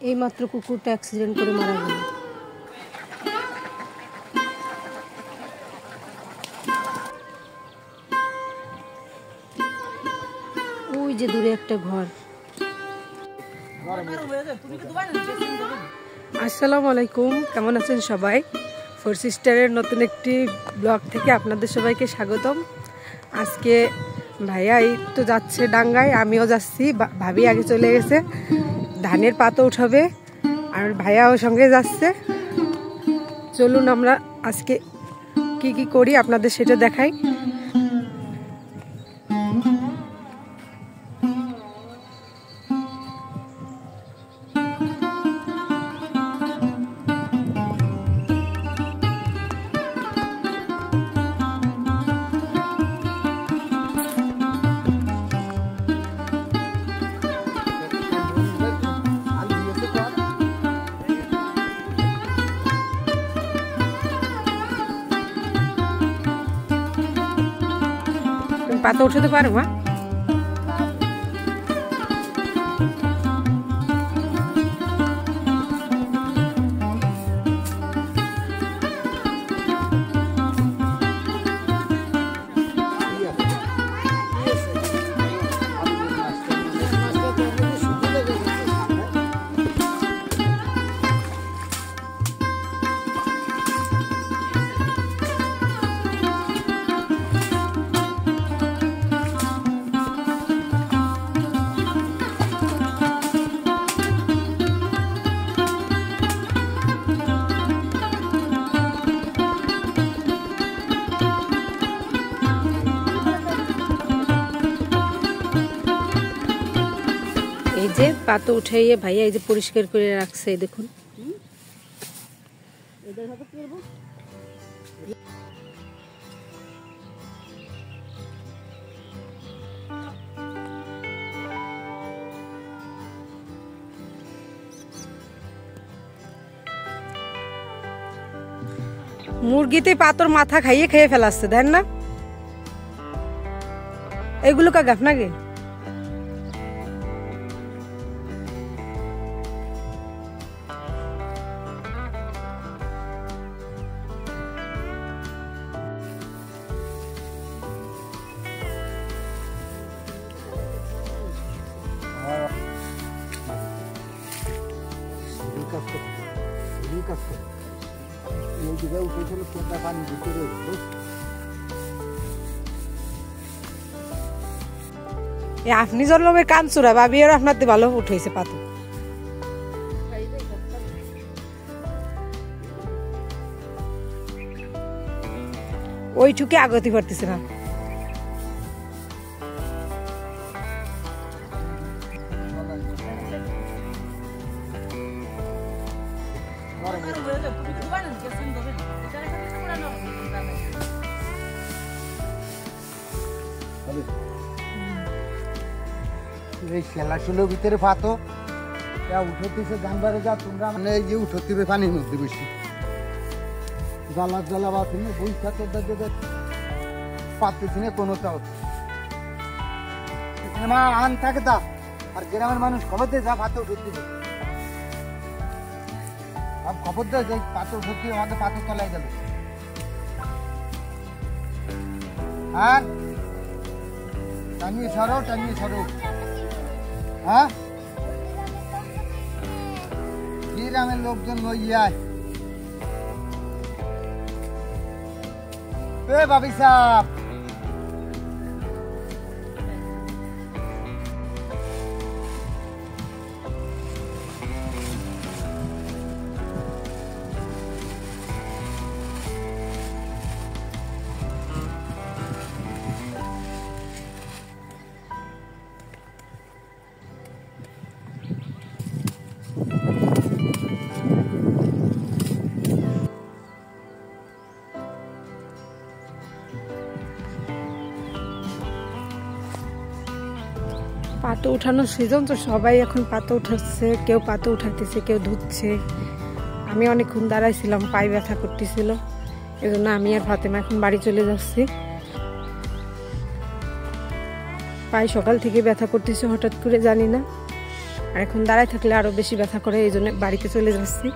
এইমাত্র কুকুরটা অ্যাক্সিডেন্ট করে মারা গেল। ওই যে দূরে একটা ঘর। আসসালামু আলাইকুম, কেমন আছেন সবাই? ফোর সিস্টারের নতুন একটি ব্লগ থেকে আপনাদের সবাইকে স্বাগতম। আজকে ভাইয়া এই তো যাচ্ছে ডাঙ্গায়, আমিও যাচ্ছি। ভাবি আগে চলে গেছে, ধানের পাতা উঠাবে, আর ভাইয়াও সঙ্গে যাচ্ছে। চলুন আমরা আজকে কি কি করি আপনাদের সেটা দেখাই। পাতা উঠাতে পারো? মা এই যে পাতা উঠাইয়ে ভাইয়া এই যে পরিষ্কার করে রাখছে, দেখুন। মুরগিতে পাতর মাথা খাইয়ে খেয়ে ফেলাচ্ছে, দেন না? এগুলো কা গাফ নাকি? আপনি জন্মে কান চূড়া ভাবি, আর আপনার ভালো উঠেছে পাতু। ওইটুকে আগতি পারতেছে না। এই খেলাশুলোর ভিতরে ফাতো উঠতেছে গানবারে যা তোমরা মানে এই যে উঠতে পানির মধ্যে বেশি জ্বালা জ্বালা বা তুমি বই খাতো পাচ্ছি না কোনোটাও। মা আন থাকে তা আর গ্রামের মানুষ খবর দিয়ে যা ফাতে উঠতে খবর দেয় যে পাথর উঠতে আমাদের পাথর তলায় গেল। আর টানিয়ে সরো টানিয়ে সরো। হ্যাঁ, গ্রামের লোকজন লইয়ায় ভাবি সাহেব। পাতা উঠানোর সিজন তো, সবাই এখন পাতা উঠাচ্ছে, কেউ পাতা উঠাইতেছে, কেউ ধুচ্ছে। আমি অনেকক্ষণ দাঁড়াইছিলাম, পায়ে ব্যথা করতেছিল, এজন্য আমি আর ফাতেমা এখন বাড়ি চলে যাচ্ছি। পায়ে সকাল থেকে ব্যথা করতেছে হঠাৎ করে, জানি না। আর এখন দাঁড়ায় থাকলে আরো বেশি ব্যথা করে, এই জন্য বাড়িতে চলে যাচ্ছি।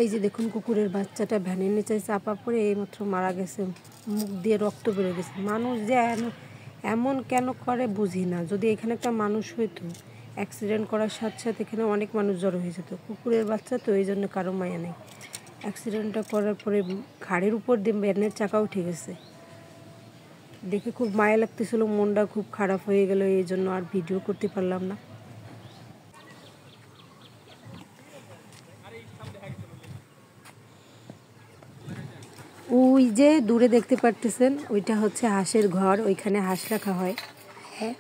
এই যে দেখুন কুকুরের বাচ্চাটা ভ্যানের নিচে চাপা পড়ে এইমাত্র মারা গেছে, মুখ দিয়ে রক্ত বেড়ে গেছে। মানুষ যে এমন কেন করে বুঝি না। যদি এখানে একটা মানুষ হইতো, অ্যাক্সিডেন্ট করার সাথে সাথে এখানে অনেক মানুষ জড়ো হয়ে যেত। কুকুরের বাচ্চা তো এই জন্য কারো মায়া নেই। অ্যাক্সিডেন্টটা করার পরে ঘাড়ের উপর দিয়ে ভ্যানের চাকা উঠে গেছে, দেখে খুব মায়া লাগতেছিল, মনটা খুব খারাপ হয়ে গেল, এই জন্য আর ভিডিও করতে পারলাম না। ওই যে দূরে দেখতে পারতেছেন, ওইটা হচ্ছে হাঁসের ঘর, ওইখানে হাঁস রাখা হয়। হ্যাঁ,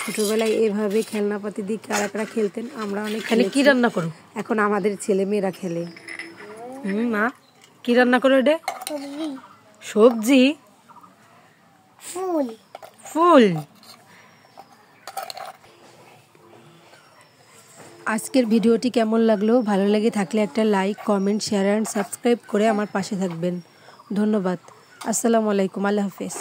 ছোটবেলায় এভাবে খেলনাপাতি দিয়ে কারা খেলতেন, আমরা অনেক। কি রান্না করো এখন? আমাদের ছেলে মেয়েরা খেলে। মা কি রান্না করো? এটা সবজি, ফুল ফুল। আজকের ভিডিওটি কেমন লাগলো? ভালো লেগে থাকলে একটা like, comment, share and subscribe করে আমার পাশে থাকবেন। ধন্যবাদ। আসসালামু আলাইকুম। আল্লাহ হাফেজ।